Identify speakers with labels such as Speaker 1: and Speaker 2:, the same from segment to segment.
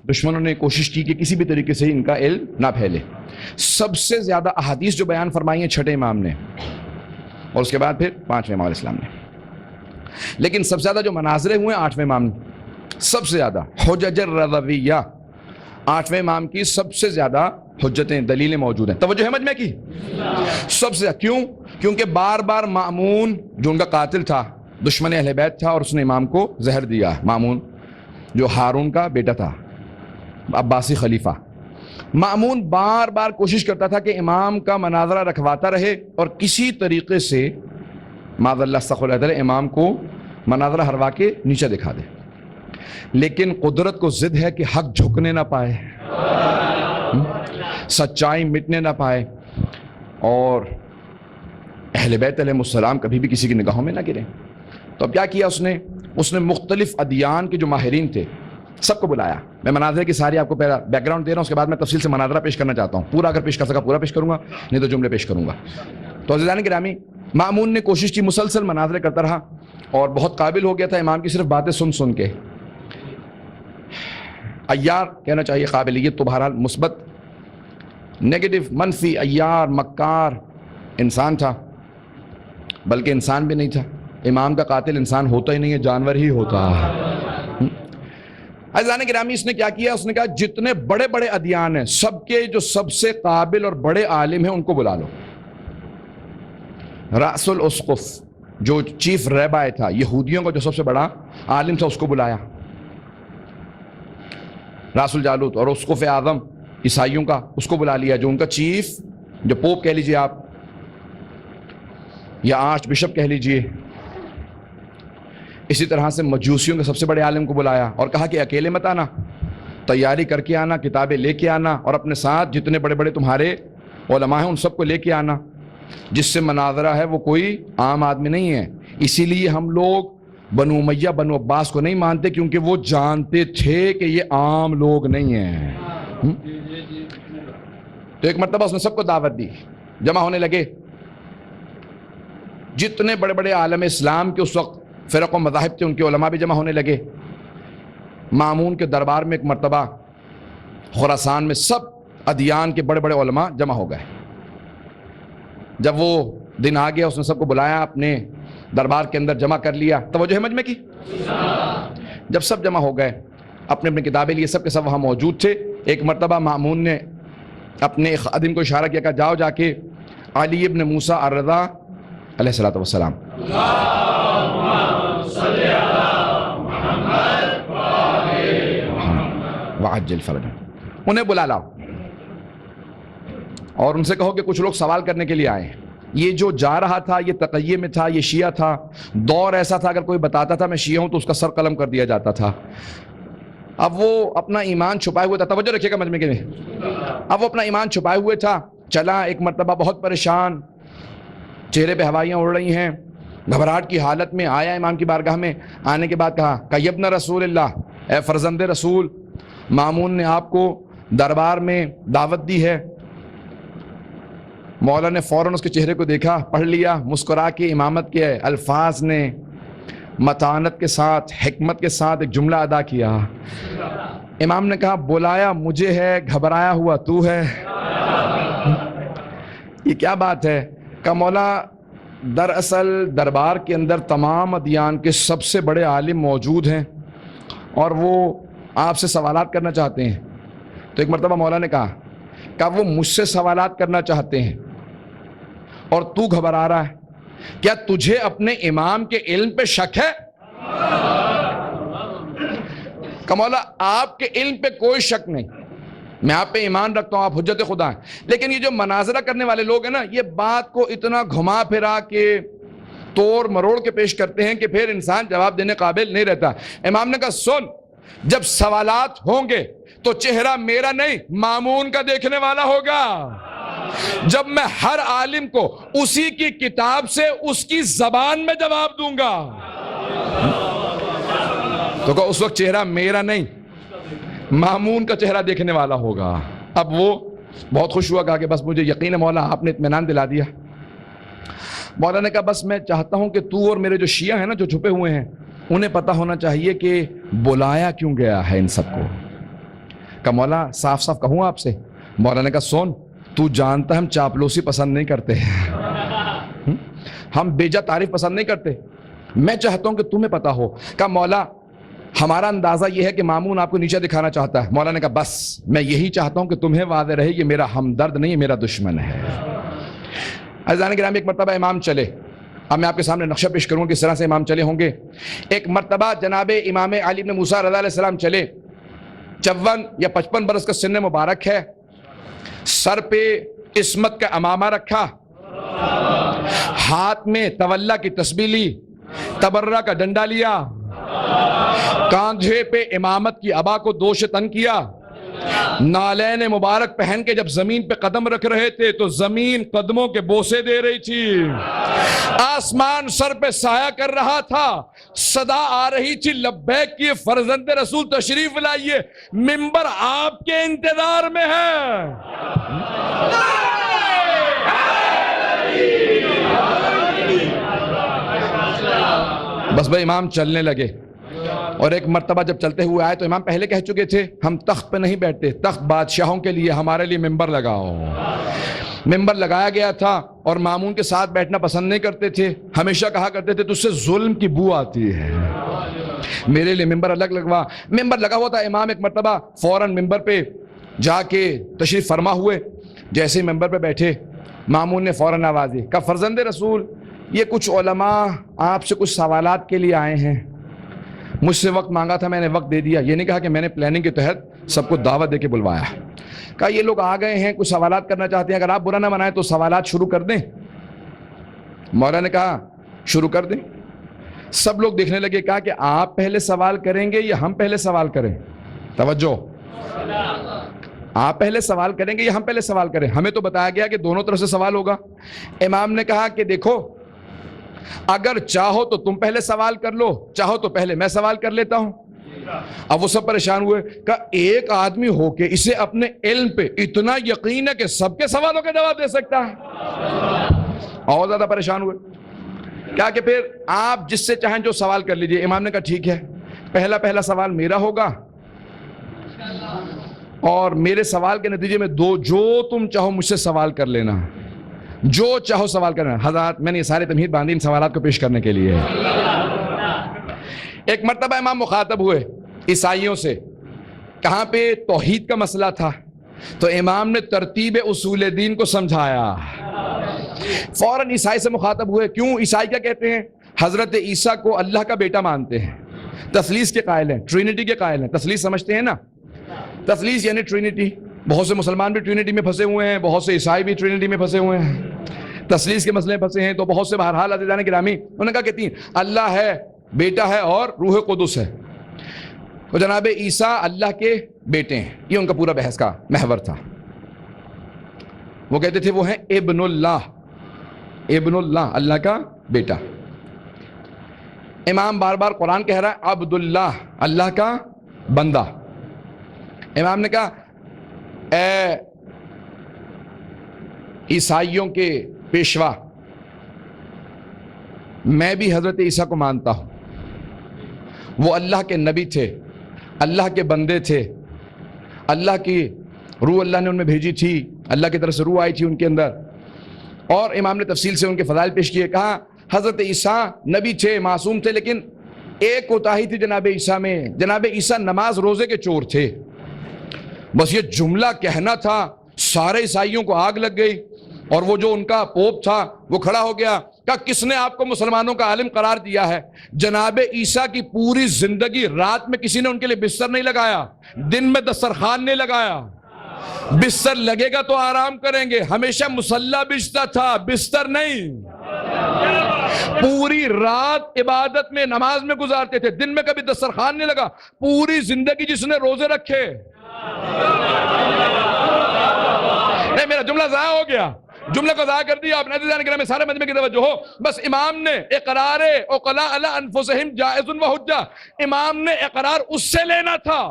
Speaker 1: دشمنوں نے کوشش کی کہ کسی بھی طریقے سے ان کا علم نہ پھیلے. سب سے زیادہ احادیث جو بیان فرمائی ہیں چھٹے امام نے, اور اس کے بعد پھر پانچویں امام علیہ السلام نے. لیکن سب سے زیادہ جو مناظرے ہوئے ہیں آٹھویں امام نے, سب سے زیادہ حجج الرضویہ, آٹھویں امام کی سب سے زیادہ حجتیں دلیلیں موجود ہیں. توجہ ہے مجمع کی؟ سب سے کیوں؟ کیونکہ بار بار مامون جو ان کا قاتل تھا, دشمن اہل بیت تھا, اور اس نے امام کو زہر دیا. مامون جو ہارون کا بیٹا تھا, عباسی خلیفہ, مامون بار بار کوشش کرتا تھا کہ امام کا مناظرہ رکھواتا رہے اور کسی طریقے سے معاذ اللہ استغفر اللہ امام کو مناظرہ ہروا کے نیچے دکھا دے. لیکن قدرت کو ضد ہے کہ حق جھکنے نہ پائے, سچائی مٹنے نہ پائے, اور اہل بیت علیہ السلام کبھی بھی کسی کی نگاہوں میں نہ گرے. تو اب کیا کیا اس نے مختلف ادیان کے جو ماہرین تھے سب کو بلایا. میں مناظرے کی ساری آپ کو پہلا بیک گراؤنڈ دے رہا ہوں, اس کے بعد میں تفصیل سے مناظرہ پیش کرنا چاہتا ہوں. پورا اگر پیش کر سکا پورا پیش کروں گا, نہیں تو جملے پیش کروں گا. تو عزیزان گرامی, مامون نے کوشش کی, مسلسل مناظرے کرتا رہا, اور بہت قابل ہو گیا تھا امام کی صرف باتیں سن سن کے. عیار کہنا چاہیے, قابلیت تو بہرحال مثبت, نیگیٹو منفی, عیار مکار انسان تھا, بلکہ انسان بھی نہیں تھا. امام کا قاتل انسان ہوتا ہی نہیں ہے, جانور ہی ہوتا ہے. عزیزان گرامی, اس نے کیا کیا؟ اس نے کہا جتنے بڑے بڑے ادیان ہیں سب کے جو سب سے قابل اور بڑے عالم ہیں ان کو بلا لو. رأس الاسقف جو چیف ریبائے تھا, یہودیوں کا جو سب سے بڑا عالم تھا, اس کو بلایا. راس الجالوت, اور اسقف اعظم عیسائیوں کا, اس کو بلا لیا, جو ان کا چیف, جو پوپ کہہ لیجئے آپ, یا آرچ بشپ کہہ لیجئے. اسی طرح سے مجوسیوں کے سب سے بڑے عالم کو بلایا اور کہا کہ اکیلے مت آنا, تیاری کر کے آنا, کتابیں لے کے آنا, اور اپنے ساتھ جتنے بڑے بڑے تمہارے علماء ہیں ان سب کو لے کے آنا. جس سے مناظرہ ہے وہ کوئی عام آدمی نہیں ہے. اسی لیے ہم لوگ بنو امیہ بنو عباس کو نہیں مانتے, کیونکہ وہ جانتے تھے کہ یہ عام لوگ نہیں ہیں. تو ایک مرتبہ اس نے سب کو دعوت دی, جمع ہونے لگے. جتنے بڑے بڑے عالم اسلام کے اس وقت فرق و مذاہب تھے ان کے علماء بھی جمع ہونے لگے. مامون کے دربار میں ایک مرتبہ خراسان میں سب ادیان کے بڑے بڑے علماء جمع ہو گئے. جب وہ دن آ گیا, اس نے سب کو بلایا, اپنے دربار کے اندر جمع کر لیا. توجہ ہے مجمع کی؟ جب سب جمع ہو گئے, اپنے اپنے کتابیں لیے, سب کے سب وہاں موجود تھے. ایک مرتبہ مامون نے اپنے خادم کو اشارہ کیا, کہ جاؤ جا کے علی ابن موسیٰ الرضا علیہ الصلوۃ والسلام وعجل فرجہ, انہیں بلا لاؤ اور ان سے کہو کہ کچھ لوگ سوال کرنے کے لیے آئے ہیں. یہ جو جا رہا تھا یہ تقیہ میں تھا, یہ شیعہ تھا. دور ایسا تھا اگر کوئی بتاتا تھا میں شیعہ ہوں تو اس کا سر قلم کر دیا جاتا تھا. اب وہ اپنا ایمان چھپائے ہوئے تھا. توجہ رکھیے گا مجمع کے میں. اب وہ اپنا ایمان چھپائے ہوئے تھا. چلا ایک مرتبہ بہت پریشان, چہرے پہ ہوائیاں اڑ رہی ہیں, گھبراہٹ کی حالت میں آیا امام کی بارگاہ میں. آنے کے بعد کہا کہ ابن رسول اللہ, اے فرزند رسول, مامون نے آپ کو دربار میں دعوت دی ہے. مولا نے فوراً اس کے چہرے کو دیکھا, پڑھ لیا, مسکرا کے امامت کے الفاظ نے متانت کے ساتھ, حکمت کے ساتھ ایک جملہ ادا کیا. امام نے کہا بلایا مجھے ہے, گھبرایا ہوا تو ہے. یہ کیا بات ہے؟ کہ مولا دراصل دربار کے اندر تمام ادیان کے سب سے بڑے عالم موجود ہیں اور وہ آپ سے سوالات کرنا چاہتے ہیں. تو ایک مرتبہ مولا نے کہا کہ وہ مجھ سے سوالات کرنا چاہتے ہیں اور تو گھبرا رہا ہے, کیا تجھے اپنے امام کے علم پہ شک ہے؟ کہ مولا آپ کے علم پہ کوئی شک نہیں, میں آپ پہ ایمان رکھتا ہوں, آپ حجت خدا ہیں. لیکن یہ جو مناظرہ کرنے والے لوگ ہیں نا, یہ بات کو اتنا گھما پھرا کے توڑ مروڑ کے پیش کرتے ہیں کہ پھر انسان جواب دینے قابل نہیں رہتا. امام نے کہا سن, جب سوالات ہوں گے تو چہرہ میرا نہیں مامون کا دیکھنے والا ہوگا. جب میں ہر عالم کو اسی کی کتاب سے اس کی زبان میں جواب دوں گا, تو کہ اس وقت چہرہ میرا نہیں مامون کا چہرہ دیکھنے والا ہوگا. اب وہ بہت خوش ہوا, کہا کہ بس مجھے یقین ہے مولا آپ نے اطمینان دلا دیا. مولا نے کہا بس میں چاہتا ہوں کہ تو اور میرے جو شیعہ ہیں نا جو چھپے ہوئے ہیں انہیں پتہ ہونا چاہیے کہ بلایا کیوں گیا ہے ان سب کو. کہا مولا صاف صاف کہوں آپ سے؟ مولا نے کہا سن، تو جانتا ہے ہم چاپلوسی پسند نہیں کرتے، ہم بیجا تعریف پسند نہیں کرتے، میں چاہتا ہوں کہ تمہیں پتا ہو۔ کہا مولا ہمارا اندازہ یہ ہے کہ مامون آپ کو نیچے دکھانا چاہتا ہے۔ مولا نے کہا بس میں یہی چاہتا ہوں کہ تمہیں واضح رہے یہ میرا ہمدرد نہیں، میرا دشمن ہے۔ عزیزان گرامی، ایک مرتبہ امام چلے، اب میں آپ کے سامنے نقشہ پیش کروں کس طرح سے امام چلے ہوں گے۔ ایک مرتبہ جناب امام علی بن موسیٰ رضی اللہ علیہ السلام چلے، 54 یا 55 برس کا سن مبارک ہے، سر پہ عصمت کا امامہ رکھا، ہاتھ میں تولا کی تسبیح لی، تبرہ کا ڈنڈا لیا، کاندھے پہ امامت کی عبا کو دوش تن کیا، نالین مبارک پہن کے جب زمین پہ قدم رکھ رہے تھے تو زمین قدموں کے بوسے دے رہی تھی، آسمان سر پہ سایہ کر رہا تھا، صدا آ رہی تھی لبیک کی فرزند رسول تشریف لائیے، منبر آپ کے انتظار میں ہے۔ بس بھائی امام چلنے لگے، اور ایک مرتبہ جب چلتے ہوئے آئے تو امام پہلے کہہ چکے تھے ہم تخت پہ نہیں بیٹھتے، تخت بادشاہوں کے لیے، ہمارے لیے ممبر لگاؤ۔ ممبر لگایا گیا تھا اور مامون کے ساتھ بیٹھنا پسند نہیں کرتے تھے، ہمیشہ کہا کرتے تھے تجھ سے ظلم کی بو آتی ہے، میرے لیے ممبر الگ لگوا۔ ممبر لگا ہوا تھا، امام ایک مرتبہ فوراً ممبر پہ جا کے تشریف فرما ہوئے، جیسے ہی ممبر پہ بیٹھے مامون نے فوراً آواز دی، کہا فرزند رسول یہ کچھ علماء آپ سے کچھ سوالات کے لیے آئے ہیں، مجھ سے وقت مانگا تھا میں نے وقت دے دیا، یہ نہیں کہا کہ میں نے پلاننگ کے تحت سب کو دعوت دے کے بلوایا۔ کہا یہ لوگ آ گئے ہیں، کچھ سوالات کرنا چاہتے ہیں، اگر آپ برا نہ منائیں تو سوالات شروع کر دیں۔ مولا نے کہا شروع کر دیں۔ سب لوگ دیکھنے لگے، کہا کہ آپ پہلے سوال کریں گے یا ہم پہلے سوال کریں؟ توجہ، آپ پہلے سوال کریں گے یا ہم پہلے سوال کریں؟ ہمیں تو بتایا گیا کہ دونوں طرف سے سوال ہوگا۔ امام نے کہا کہ دیکھو اگر چاہو تو تم پہلے سوال کر لو، چاہو تو پہلے میں سوال کر لیتا ہوں۔ اب وہ سب پریشان ہوئے، کہا ایک آدمی ہو کے اسے اپنے علم پہ اتنا یقین ہے کہ سب کے سوالوں کا جواب دے سکتا ہے، اور زیادہ پریشان ہوئے۔ کیا کہ پھر آپ جس سے چاہیں جو سوال کر لیجئے۔ امام نے کہا ٹھیک ہے، پہلا سوال میرا ہوگا اور میرے سوال کے نتیجے میں جو تم چاہو مجھ سے سوال کر لینا، جو چاہو سوال کرنا۔ حضرات میں نے یہ سارے تمہید باندھی ان سوالات کو پیش کرنے کے لیے۔ ایک مرتبہ امام مخاطب ہوئے عیسائیوں سے، کہاں پہ توحید کا مسئلہ تھا، تو امام نے ترتیب اصول دین کو سمجھایا۔ فوراً عیسائی سے مخاطب ہوئے، کیوں؟ عیسائی کیا کہتے ہیں؟ حضرت عیسیٰ کو اللہ کا بیٹا مانتے ہیں، تثلیث کے قائل ہیں، ٹرینٹی کے قائل ہیں۔ تثلیث سمجھتے ہیں نا؟ تثلیث یعنی ٹرینٹی۔ بہت سے مسلمان بھی ٹرینٹی میں پھنسے ہوئے ہیں، بہت سے عیسائی بھی ٹرینٹی میں پھنسے ہوئے ہیں، تثلیث کے مسئلے پھنسے ہیں۔ تو بہت سے بہرحال عزیزان گرامی انہوں نے کہا کہ تین اللہ ہے، بیٹا ہے اور روح قدس ہے۔ تو جناب عیسیٰ اللہ کے بیٹے ہیں، یہ ان کا پورا بحث کا محور تھا۔ وہ کہتے تھے وہ ہیں ابن اللہ، ابن اللہ، اللہ کا بیٹا۔ امام بار بار قرآن کہہ رہا ہے عبداللہ، اللہ کا بندہ۔ امام نے کہا اے عیسائیوں کے پیشوا، میں بھی حضرت عیسیٰ کو مانتا ہوں، وہ اللہ کے نبی تھے، اللہ کے بندے تھے، اللہ کی روح اللہ نے ان میں بھیجی تھی، اللہ کی طرف سے روح آئی تھی ان کے اندر۔ اور امام نے تفصیل سے ان کے فضائل پیش کیے، کہا حضرت عیسیٰ نبی تھے، معصوم تھے، لیکن ایک کوتاہی تھی جناب عیسیٰ میں، جناب عیسیٰ نماز روزے کے چور تھے۔ بس یہ جملہ کہنا تھا، سارے عیسائیوں کو آگ لگ گئی، اور وہ جو ان کا پوپ تھا وہ کھڑا ہو گیا، کہا کس نے آپ کو مسلمانوں کا عالم قرار دیا ہے؟ جناب عیسیٰ کی پوری زندگی رات میں کسی نے ان کے لیے بستر نہیں لگایا، دن میں دسترخوان نہیں لگایا، بستر لگے گا تو آرام کریں گے، ہمیشہ مصلی بچتا تھا، بستر نہیں۔ پوری رات عبادت میں، نماز میں گزارتے تھے، دن میں کبھی دسترخوان نہیں لگا، پوری زندگی جس نے روزے رکھے۔ نہیں، میرا جملہ ضائع ہو گیا، جملے کو ضائع کر دیا آپ نے۔ عزیزان کرام سارے مجمع کی توجہ ہو، بس امام نے اقرار عقلاء علی انفسہم جائز و حجہ، امام نے اقرار اس سے لینا تھا۔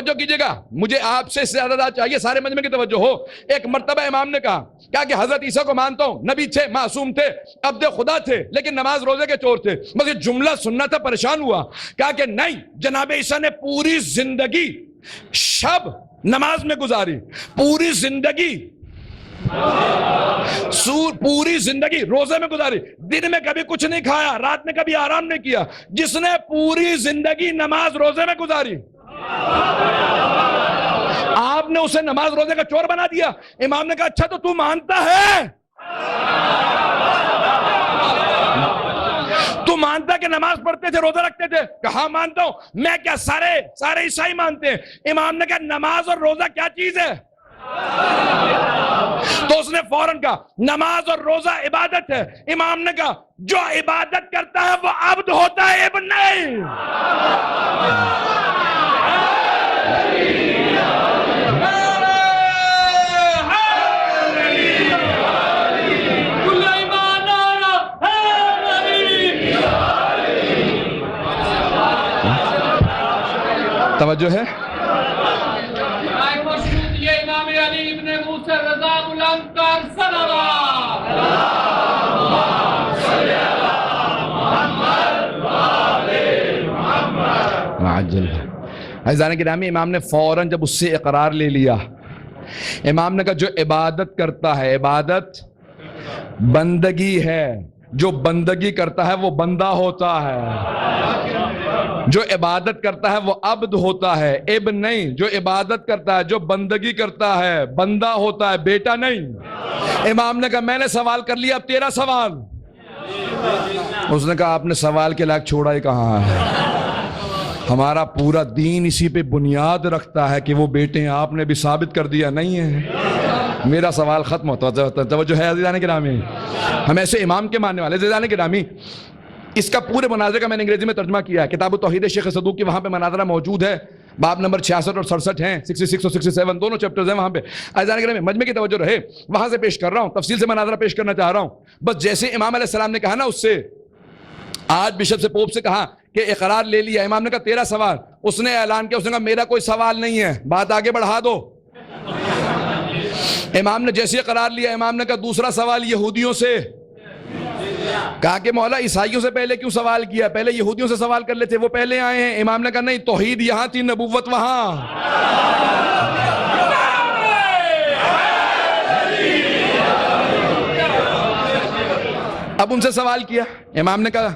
Speaker 1: توجہ کیجئے گا، مجھے آپ سے زیادہ چاہیے سارے مجمع کی توجہ ہو۔ ایک مرتبہ امام نے کہا کہ حضرت عیسیٰ کو مانتا ہوں، نبی تھے، معصوم تھے، عبد خدا تھے، لیکن نماز روزے کے چور تھے۔ بس یہ جملہ سننا تھا، پریشان ہوا، کہا کہ نہیں، جناب عیسیٰ نے پوری زندگی شب نماز میں گزاری، پوری زندگی پوری زندگی روزے میں گزاری، دن میں کبھی کچھ نہیں کھایا، رات میں کبھی آرام نہیں کیا۔ جس نے پوری زندگی نماز روزے میں گزاری، آپ نے اسے نماز روزے کا چور بنا دیا۔ امام نے کہا اچھا تو مانتا ہے، تو مانتا کہ نماز پڑھتے تھے، روزہ رکھتے تھے؟ کہا مانتا ہوں۔ میں کیا سارے عیسائی مانتے ہیں؟ امام نے کہا نماز اور روزہ کیا چیز ہے؟ تو اس نے فوراً کہا نماز اور روزہ عبادت ہے۔ امام نے کہا جو عبادت کرتا ہے وہ عبد ہوتا ہے، ابن نہیں۔ توجہ ہے؟ عزیزان گرامی، امام نے فوراً جب اس سے اقرار لے لیا، امام نے کہا جو عبادت کرتا ہے، عبادت بندگی ہے، جو بندگی کرتا ہے وہ بندہ ہوتا ہے، جو عبادت کرتا ہے وہ عبد ہوتا ہے، ابن نہیں۔ جو عبادت کرتا ہے، جو بندگی کرتا ہے، بندہ ہوتا ہے، بیٹا نہیں۔ امام نے کہا میں نے سوال کر لیا، اب تیرا سوال۔ اس نے کہا آپ نے سوال کے لائق چھوڑا ہی کہاں ہے؟ ہمارا پورا دین اسی پہ بنیاد رکھتا ہے کہ وہ بیٹے ہیں، آپ نے بھی ثابت کر دیا نہیں ہے۔ میرا سوال ختم ہوتا ہے۔ توجہ ہے عزیزان گرامی؟ ہم ایسے امام کے ماننے والے عزیزان گرامی۔ اس کا پورے مناظرے کا میں نے انگریزی میں ترجمہ کیا ہے، کتاب التوحید شیخ صدوق کی، وہاں پہ مناظرہ موجود ہے، باب نمبر 66 اور 67 ہیں، 66 اور 67 دونوں چیپٹرز ہیں وہاں پہ۔ عزیزان گرامی مجمع کی توجہ رہے، وہاں سے پیش کر رہا ہوں، تفصیل سے مناظرہ پیش کرنا چاہ رہا ہوں۔ بس جیسے امام علیہ السلام نے کہا نا، اس سے آج بشپ سے، پوپ سے کہا کہ اقرار لے لیا، امام نے کہا تیرا سوال، اس نے اعلان کیا، اس نے کہا میرا کوئی سوال نہیں ہے، بات آگے بڑھا دو۔ امام نے جیسے اقرار لیا، امام نے کہا دوسرا سوال یہودیوں سے، کہا کہ مولا عیسائیوں سے پہلے کیوں سوال کیا، پہلے یہودیوں سے سوال کر لیتے، وہ پہلے آئے ہیں۔ امام نے کہا نہیں، توحید یہاں تھی، نبوت وہاں۔ اب ان سے سوال کیا، امام نے کہا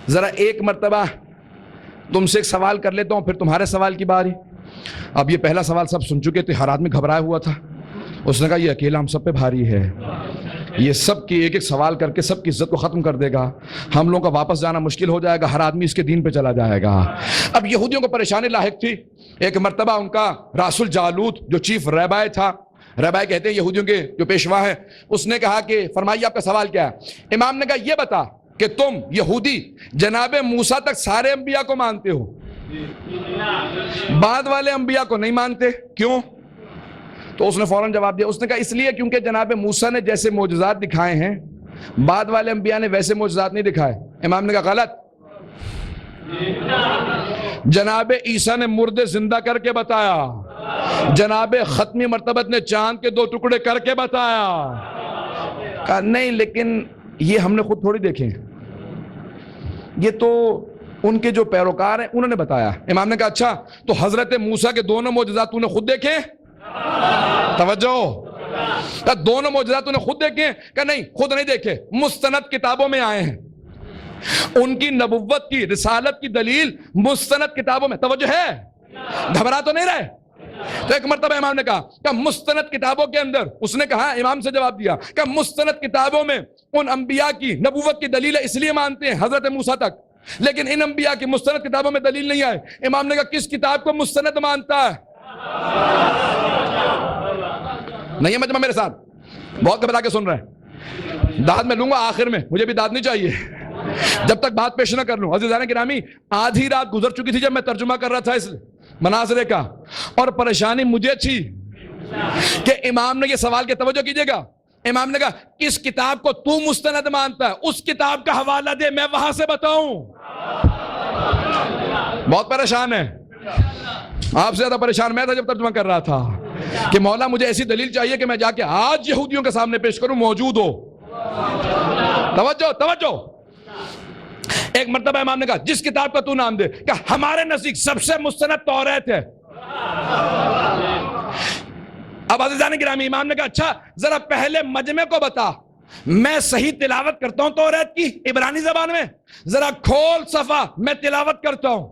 Speaker 1: ذرا ایک مرتبہ تم سے ایک سوال کر لیتا ہوں، پھر تمہارے سوال کی باری۔ اب یہ پہلا سوال سب سن چکے تھے، ہر آدمی گھبرایا ہوا تھا۔ اس نے کہا یہ اکیلا ہم سب پہ بھاری ہے، یہ سب کی ایک ایک سوال کر کے سب کی عزت کو ختم کر دے گا، ہم لوگوں کا واپس جانا مشکل ہو جائے گا، ہر آدمی اس کے دین پہ چلا جائے گا۔ اب یہودیوں کو پریشانی لاحق تھی۔ ایک مرتبہ ان کا راس الجالوت جو چیف ریبائے تھا، ریبائے کہتے ہیں یہودیوں کے جو پیشوا ہیں، اس نے کہا کہ فرمائیے آپ کا سوال کیا ہے؟ امام نے کہا یہ بتا کہ تم یہودی جناب موسیٰ تک سارے انبیاء کو مانتے ہو، بعد والے انبیاء کو نہیں مانتے، کیوں؟ تو اس نے فوراً جواب دیا، اس نے کہا اس لیے کیونکہ جناب موسیٰ نے جیسے معجزات دکھائے ہیں، بعد والے انبیاء نے ویسے معجزات نہیں دکھائے۔ امام نے کہا غلط، جناب عیسیٰ نے مردے زندہ کر کے بتایا، جناب ختمی مرتبت نے چاند کے 2 ٹکڑے کر کے بتایا۔ کہا نہیں، لیکن یہ ہم نے خود تھوڑی دیکھے، یہ تو ان کے جو پیروکار ہیں انہوں نے بتایا۔ امام نے کہا اچھا تو حضرت موسیٰ کے دونوں معجزات تو نے خود دیکھے؟ توجہ، کہا دونوں معجزات تو نے خود دیکھے؟ کہا نہیں، خود نہیں دیکھے، مستند کتابوں میں آئے ہیں، ان کی نبوت کی، رسالت کی دلیل مستند کتابوں میں۔ توجہ ہے؟ گھبرا تو نہیں رہے؟ تو ایک مرتبہ امام نے کہا کہ مستند کتابوں کے اندر، اس نے کہا، امام سے جواب دیا کہ مستند کتابوں میں ان انبیاء کی نبوت کی دلیل اس لیے مانتے ہیں حضرت موسیٰ تک، لیکن ان انبیاء کی مستند کتابوں میں دلیل نہیں آئے۔ امام نے کہا کس کتاب کو مستند مانتا ہے؟ نہیں ہے مجمع میرے ساتھ؟ بہت گھبرا کے سن رہے ہیں۔ داد میں لوں گا آخر میں، مجھے بھی داد نہیں چاہیے جب تک بات پیش نہ کر لوں۔ عزیزان گرامی، آدھی رات گزر چکی تھی جب میں ترجمہ کر رہا تھا اس مناظرے کا، اور پریشانی مجھے تھی کہ امام نے یہ سوال کے، توجہ کیجئے گا، امام نے کہا کس کتاب کو تو مستند مانتا ہے، اس کتاب کا حوالہ دے، میں وہاں سے بتاؤں۔ بہت پریشان ہے۔ آپ سے زیادہ پریشان میں تھا جب ترجمہ کر رہا تھا کہ مولا مجھے ایسی دلیل چاہیے کہ میں جا کے آج یہودیوں کے سامنے پیش کروں، موجود ہو۔ توجہ توجہ۔ ایک مرتبہ امام نے کہا جس کتاب کا تو نام دے، کہ ہمارے نزدیک سب سے مستند توریت ہے۔ اب عزیزان گرامی، امام نے کہا اچھا ذرا پہلے مجمع کو بتا، میں صحیح تلاوت کرتا ہوں توریت کی عبرانی زبان میں، ذرا کھول صفحہ میں تلاوت کرتا ہوں۔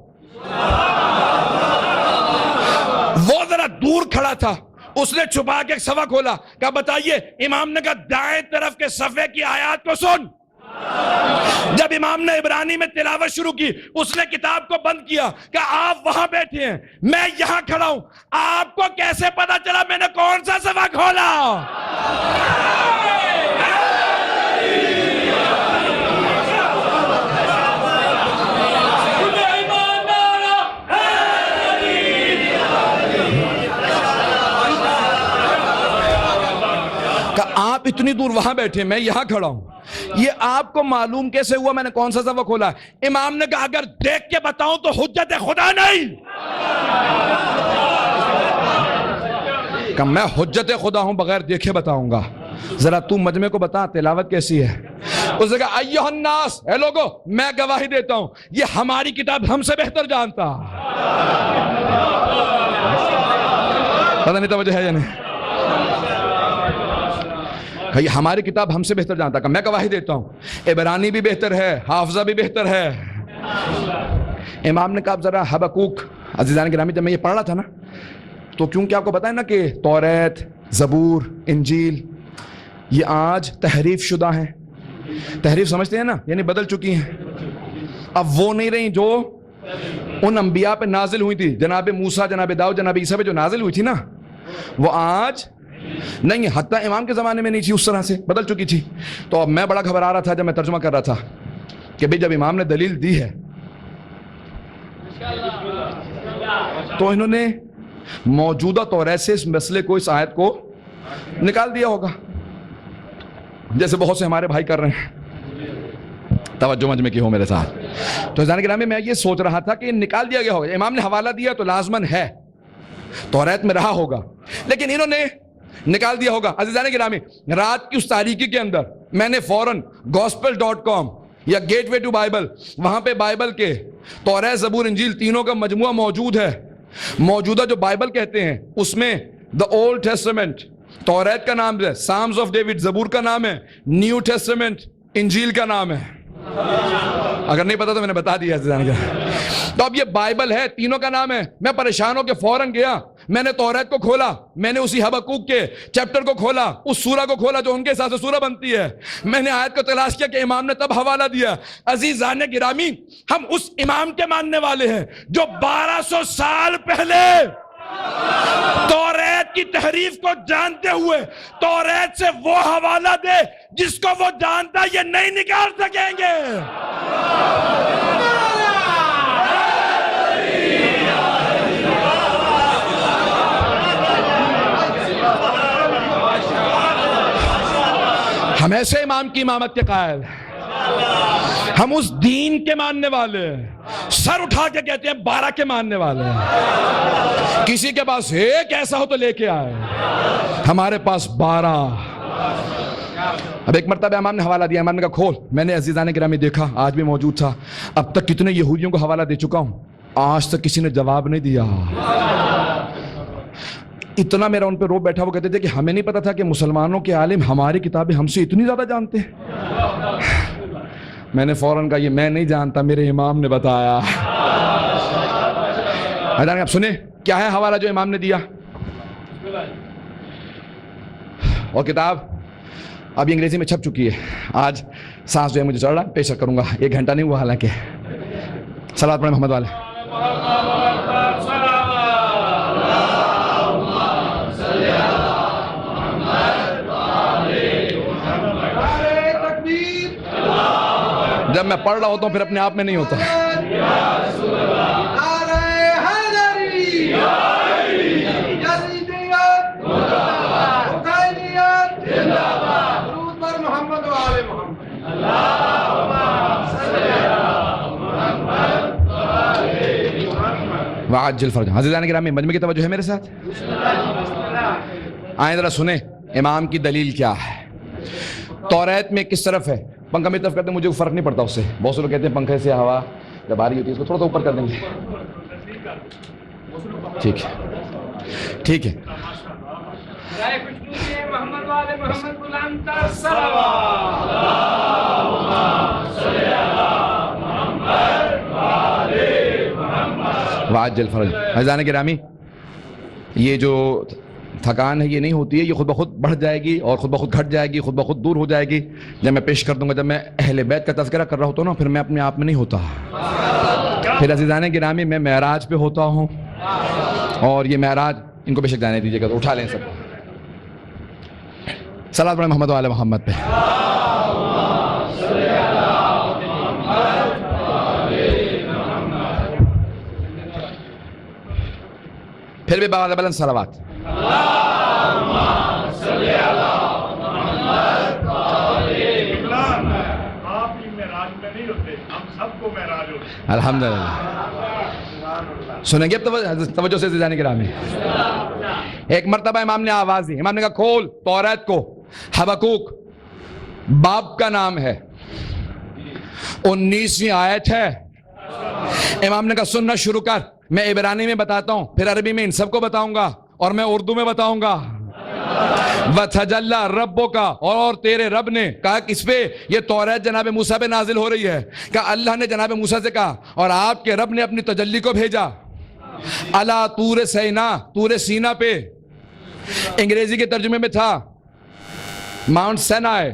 Speaker 1: وہ ذرا دور کھڑا تھا، اس نے چھپا کے ایک صفحہ کھولا، کہا بتائیے۔ امام نے کہا دائیں طرف کے صفحے کی آیات کو سن۔ جب امام نے عبرانی میں تلاوت شروع کی، اس نے کتاب کو بند کیا کہ آپ وہاں بیٹھے ہیں، میں یہاں کھڑا ہوں، آپ کو کیسے پتا چلا میں نے کون سا صفحہ کھولا؟ کہ آپ اتنی دور وہاں بیٹھے، میں یہاں کھڑا ہوں، یہ آپ کو معلوم کیسے ہوا میں نے کون سا صفحہ کھولا؟ امام نے کہا اگر دیکھ کے بتاؤں تو حجت خدا نہیں، کہ میں حجت خدا ہوں، بغیر دیکھے بتاؤں گا۔ ذرا تو مجمع کو بتا تلاوت کیسی ہے۔ اس نے کہا ایھا الناس، اے لوگو میں گواہی دیتا ہوں یہ ہماری کتاب ہم سے بہتر جانتا۔ پتہ نہیں توجہ ہے یا نہیں؟ یہ ہماری کتاب ہم سے بہتر جانتا، کہ میں گواہی دیتا ہوں عبرانی بھی بہتر ہے، حافظہ بھی بہتر ہے۔ امام نے کہا ذرا حبقوق، عزیزان گرامی جب میں یہ پڑھ رہا تھا نا تو کیونکہ آپ کو پتہ ہے نا کہ توریت، زبور، انجیل یہ آج تحریف شدہ ہیں۔ تحریف سمجھتے ہیں نا، یعنی بدل چکی ہیں، اب وہ نہیں رہی جو ان انبیاء پہ نازل ہوئی تھی، جناب موسیٰ، جناب داؤد، جناب عیسیٰ پہ جو نازل ہوئی تھی نا، وہ آج نہیں، حتیٰ امام کے زمانے میں نہیں تھی، اس طرح سے بدل چکی تھی۔ تو اب میں بڑا گھبرا رہا تھا جب میں ترجمہ کر رہا تھا کہ بھئی جب امام نے دلیل دی ہے تو انہوں نے موجودہ توریت سے اس مسئلے کو، اس آیت کو نکال دیا ہوگا، جیسے بہت سے ہمارے بھائی کر رہے ہیں۔ توجہ مجمع کی ہو میرے ساتھ۔ تو عزیزان گرامی میں یہ سوچ رہا تھا کہ نکال دیا گیا ہوگا، امام نے حوالہ دیا تو لازماً ہے توریت میں رہا ہوگا، لیکن انہوں نے نکال دیا ہوگا۔ عزیزان گرامی رات کی اس تاریکی کے اندر میں نے فوراً gospel.com یا گیٹ وے ٹو بائبل، وہاں پہ بائبل کے توریت، زبور، انجیل تینوں کا مجموعہ موجود ہے۔ موجودہ جو بائبل کہتے ہیں اس میں دا اولڈ ٹیسٹمنٹ توریت کا نام ہے، سامز آف ڈیوڈ زبور کا نام ہے، نیو ٹیسٹمنٹ انجیل کا نام ہے۔ اگر نہیں پتا تو میں نے بتا دیا۔ تو اب یہ بائبل ہے، تینوں کا نام ہے۔ میں پریشان ہو کے فوراً گیا، میں نے توریت کو کھولا، میں نے اسی حبقوق کے چیپٹر کو کھولا، اس سورہ کو کھولا جو ان کے حساب سے سورہ بنتی ہے، میں نے آیت کو تلاش کیا کہ امام نے تب حوالہ دیا۔ عزیزان گرامی ہم اس امام کے ماننے والے ہیں جو 1200 سال پہلے توریت کی تحریف کو جانتے ہوئے توریت سے وہ حوالہ دے جس کو وہ جانتا یہ نہیں نکال سکیں گے۔ ہم ایسے امام کی امامت کے قائل، ہم اس دین کے ماننے والے، سر اٹھا کے کہتے ہیں 12 کے ماننے والے ہیں۔ کسی کے پاس ایک ایسا ہو تو لے کے آئے، ہمارے پاس 12۔ اب ایک مرتبہ امام نے حوالہ دیا، امام نے کہا کھول۔ میں نے عزیزان گرامی دیکھا، آج بھی موجود تھا۔ اب تک کتنے یہودیوں کو حوالہ دے چکا ہوں، آج تک کسی نے جواب نہیں دیا۔ اتنا میرا ان پہ روب بیٹھا، وہ کہتے تھے کہ ہمیں نہیں پتا تھا کہ مسلمانوں کے عالم ہماری کتابیں ہم سے اتنی زیادہ جانتے ہیں۔ میں نے فوراً کہا یہ میں نہیں جانتا، میرے امام نے بتایا۔ آپ سنیں کیا ہے حوالہ جو امام نے دیا، اور کتاب اب انگریزی میں چھپ چکی ہے۔ آج سانس جو ہے مجھے چڑھ رہا ہے، پیش کروں گا، 1 گھنٹہ نہیں ہوا حالانکہ۔ صلوات پڑھیں محمد والے۔ جب میں پڑھ رہا ہوتا ہوں پھر اپنے آپ میں نہیں ہوتا۔ وعجل فرجهم. عزیزان گرامی مجمع کی توجہ ہے میرے ساتھ؟ آئیں ذرا سنیں امام کی دلیل کیا ہے. توریت میں کس طرف ہے؟ پنکھا میری طرف کرتے ہیں، مجھے فرق نہیں پڑتا اس سے. بہت سے لوگ کہتے ہیں پنکھے سے ہوا جب آ رہی ہوتی ہے اس کو تھوڑا سا اوپر کر دیں گے. ٹھیک ہے ٹھیک ہے. وعجل فرج. عزیزان گرامی یہ جو تھکان ہے یہ نہیں ہوتی ہے، یہ خود بخود بڑھ جائے گی اور خود بخود گھٹ جائے گی، خود بخود دور ہو جائے گی جب میں پیش کر دوں گا. جب میں اہل بیت کا تذکرہ کر رہا ہوتا ہوں نا پھر میں اپنے آپ میں نہیں ہوتا. پھر عزیزان گرامی میں معراج پہ ہوتا ہوں اور یہ معراج ان کو بے شک جانے دیجیے گا. تو اٹھا لیں سب صلوات پڑھیں محمد و آل محمد پہ. پھر بھی باوالہ بلند صلوات. الحمدللہ. سنیں گے توجہ سے عزیزان گرامی. ایک مرتبہ امام نے آواز دی. امام نے کہا کھول توریت کو. حبقوق باب کا نام ہے، 19ویں آیت ہے. امام نے کہا سننا شروع کر. میں عبرانی میں بتاتا ہوں، پھر عربی میں ان سب کو بتاؤں گا اور میں اردو میں بتاؤں گا. وَتَجَلَّى رَبُّكَ اور تیرے رب نے کہا کس پہ؟ یہ توریت جناب موسیٰ پہ نازل ہو رہی ہے. کہ اللہ نے جناب موسیٰ سے کہا اور آپ کے رب نے اپنی تجلی کو بھیجا علی طور سینا، طور سینا پہ. انگریزی کے ترجمے میں تھا ماؤنٹ سینائی.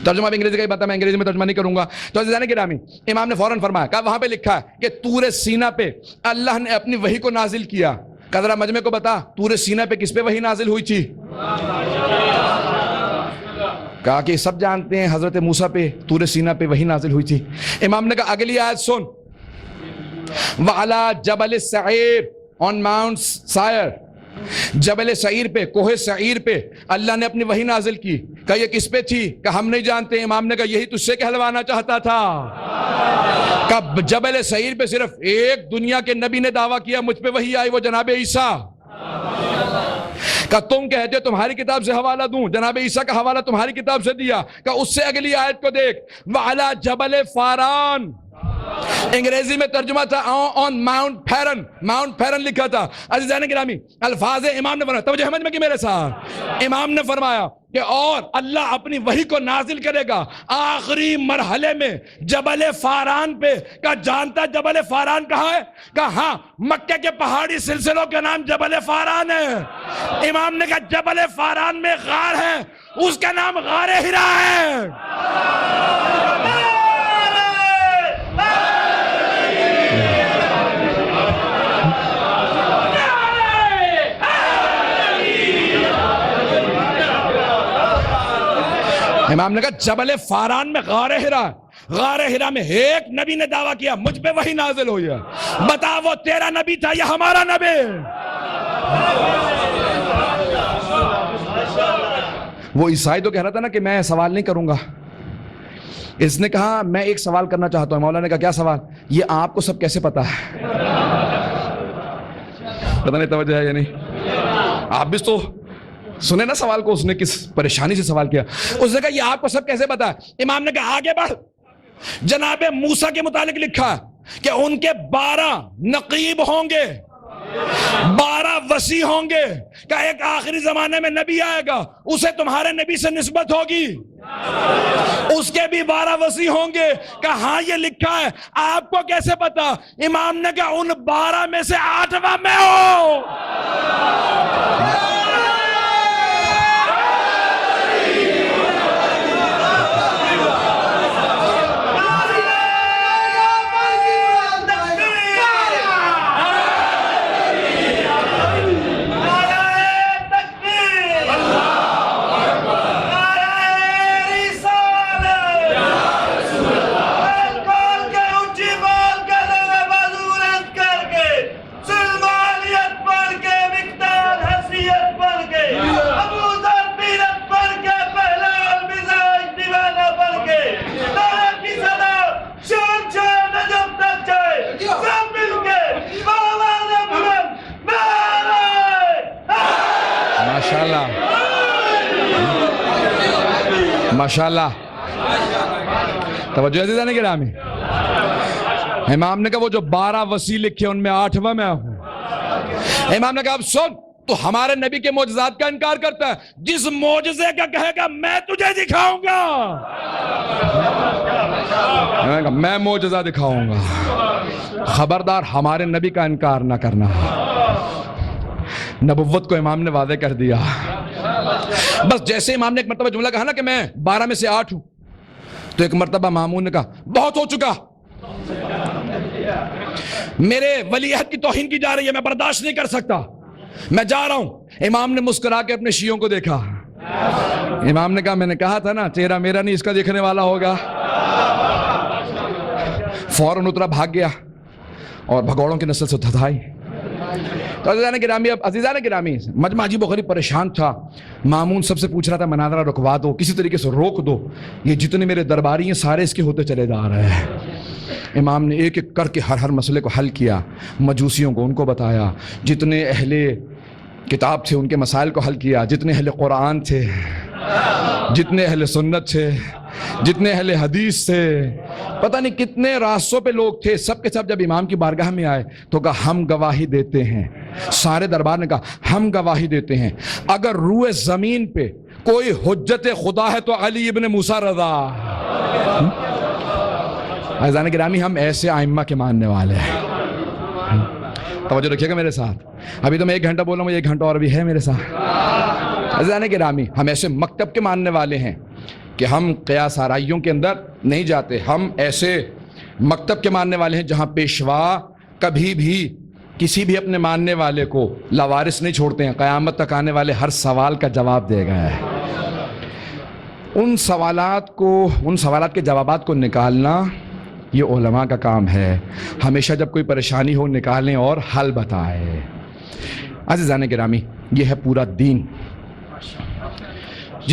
Speaker 1: ترجمہ بھی انگریزی کا ہی بتا، میں انگریزی میں ترجمہ نہیں کروں گا. تو عزیزان گرامی امام نے فوراً فرمایا کہا وہاں پہ لکھا ہے کہ طور سینا پہ اللہ نے اپنی وحی کو نازل کیا. کہ ذرا مجمع کو بتا طور سینا پہ کس پہ وحی نازل ہوئی تھی؟ کہا کہ سب جانتے ہیں حضرت موسیٰ پہ طور سینا پہ وحی نازل ہوئی تھی. امام نے کہا اگلی آیت سن. وَعَلَى جَبَلِ السَّعِيرِ on Mount Seir، جبل سعیر پہ، کوہ سعیر پہ اللہ نے اپنی وحی نازل کی. کہ یہ کس پہ تھی؟ کہ ہم نہیں جانتے. امام نے کہا یہی تجھ سے کہلوانا چاہتا تھا. کہ جبل سعیر پہ صرف ایک دنیا کے نبی نے دعویٰ کیا مجھ پہ وحی آئی، وہ جناب عیسیٰ. کہ تم کہتے تمہاری کتاب سے حوالہ دوں، جناب عیسیٰ کا حوالہ تمہاری کتاب سے دیا. کہ اس سے اگلی آیت کو دیکھ وَعَلَى جَبَلِ فَارَان. انگریزی میں ترجمہ تھا آن ماؤنٹ پیرن. ماؤنٹ پیرن لکھا تھا. عزیزان گرامی الفاظ امام نے فرمایا، توجہ سمجھ میں کہ میرے ساتھ. امام نے فرمایا کہ اور اللہ اپنی وحی کو نازل کرے گا آخری مرحلے میں جبل فاران پہ. کہ جانتا جبل فاران کہاں ہے؟ کہ ہاں مکہ کے پہاڑی سلسلوں کا نام جبل فاران ہے. امام نے کہا جبل فاران میں غار ہے، اس کا نام غار حرا ہے. امام نے کہا جبل فاران میں غار حرا. غار حرا میں ایک نبی نے دعویٰ کیا مجھ پہ وحی نازل ہوئی ہے. بتا وہ تیرا نبی تھا یا ہمارا نبی؟ وہ عیسائی تو کہہ رہا تھا نا کہ میں سوال نہیں کروں گا. اس نے کہا میں ایک سوال کرنا چاہتا ہوں. مولا نے کہا کیا سوال؟ یہ آپ کو سب کیسے پتا ہے؟ پتہ نہیں توجہ ہے یا نہیں؟ آپ بھی تو سنے نا سوال کو، اس نے کس پریشانی سے سوال کیا. اس نے کہا یہ آپ کو سب کیسے پتا ہے؟ امام نے کہا آگے بڑھ. جناب موسیٰ کے متعلق لکھا کہ ان کے 12 نقیب ہوں گے، 12 وسیع ہوں گے. کہ ایک آخری زمانے میں نبی آئے گا، اسے تمہارے نبی سے نسبت ہوگی، اس کے بھی 12 وسیع ہوں گے. کہ ہاں یہ لکھا ہے، آپ کو کیسے پتا؟ امام نے کہا ان 12 میں سے 8واں میں ہو. ماشاءاللہ. توجہ عزیزان گرامی. امام نے کہا وہ جو 12 وصی لکھے ان میں 8واں میں ہوں. امام نے کہا اب سن، تو ہمارے نبی کے معجزات کا انکار کرتا ہے، جس معجزے کا کہے گا میں تجھے دکھاؤں گا، میں معجزہ دکھاؤں گا. خبردار ہمارے نبی کا انکار نہ کرنا. نبوت کو امام نے واضح کر دیا. بس جیسے امام نے ایک مرتبہ جملہ کہا نا کہ میں 12 میں سے 8 ہوں، تو ایک مرتبہ مامون نے کہا بہت ہو چکا، میرے ولی عہد کی توہین کی جا رہی ہے، میں برداشت نہیں کر سکتا، میں جا رہا ہوں. امام نے مسکرا کے اپنے شیعوں کو دیکھا. امام نے کہا میں نے کہا تھا نا چہرہ میرا نہیں اس کا دیکھنے والا ہوگا. فوراً اترا، بھاگ گیا اور بھگوڑوں کی نسل سے دھدائی. تو عزیزان گرامی، اب عزیزان گرامی مجمع عجیب و غریب پریشان تھا. مامون سب سے پوچھ رہا تھا مناظرہ رکوا دو، کسی طریقے سے روک دو، یہ جتنے میرے درباری ہیں سارے اس کے ہوتے چلے جا رہے ہیں. امام نے ایک ایک کر کے ہر مسئلے کو حل کیا. مجوسیوں کو ان کو بتایا، جتنے اہل کتاب تھے ان کے مسائل کو حل کیا، جتنے اہل قرآن تھے، جتنے اہل سنت تھے، جتنے اہل حدیث تھے، پتہ نہیں کتنے راستوں پہ لوگ تھے، سب کے سب جب امام کی بارگاہ میں آئے تو کہا ہم گواہی دیتے ہیں. سارے دربار نے کہا ہم گواہی دیتے ہیں اگر روئے زمین پہ کوئی حجت خدا ہے تو علی ابن موسیٰ رضا. عزیزان گرامی ہم ایسے ائمہ کے ماننے والے ہیں. توجہ رکھیے گا میرے ساتھ. ابھی تو میں 1 گھنٹہ بولا ہوں، 1 گھنٹہ اور بھی ہے میرے ساتھ. عزیزان گرامی ہم ایسے مکتب کے ماننے والے ہیں کہ ہم قیاس آرائیوں کے اندر نہیں جاتے. ہم ایسے مکتب کے ماننے والے ہیں جہاں پیشوا کبھی بھی کسی بھی اپنے ماننے والے کو لاوارث نہیں چھوڑتے ہیں. قیامت تک آنے والے ہر سوال کا جواب دے گئے ہیں. ان سوالات کے جوابات کو نکالنا یہ علماء کا کام ہے. ہمیشہ جب کوئی پریشانی ہو نکالیں اور حل بتائیں. عزیزان گرامی یہ ہے پورا دین.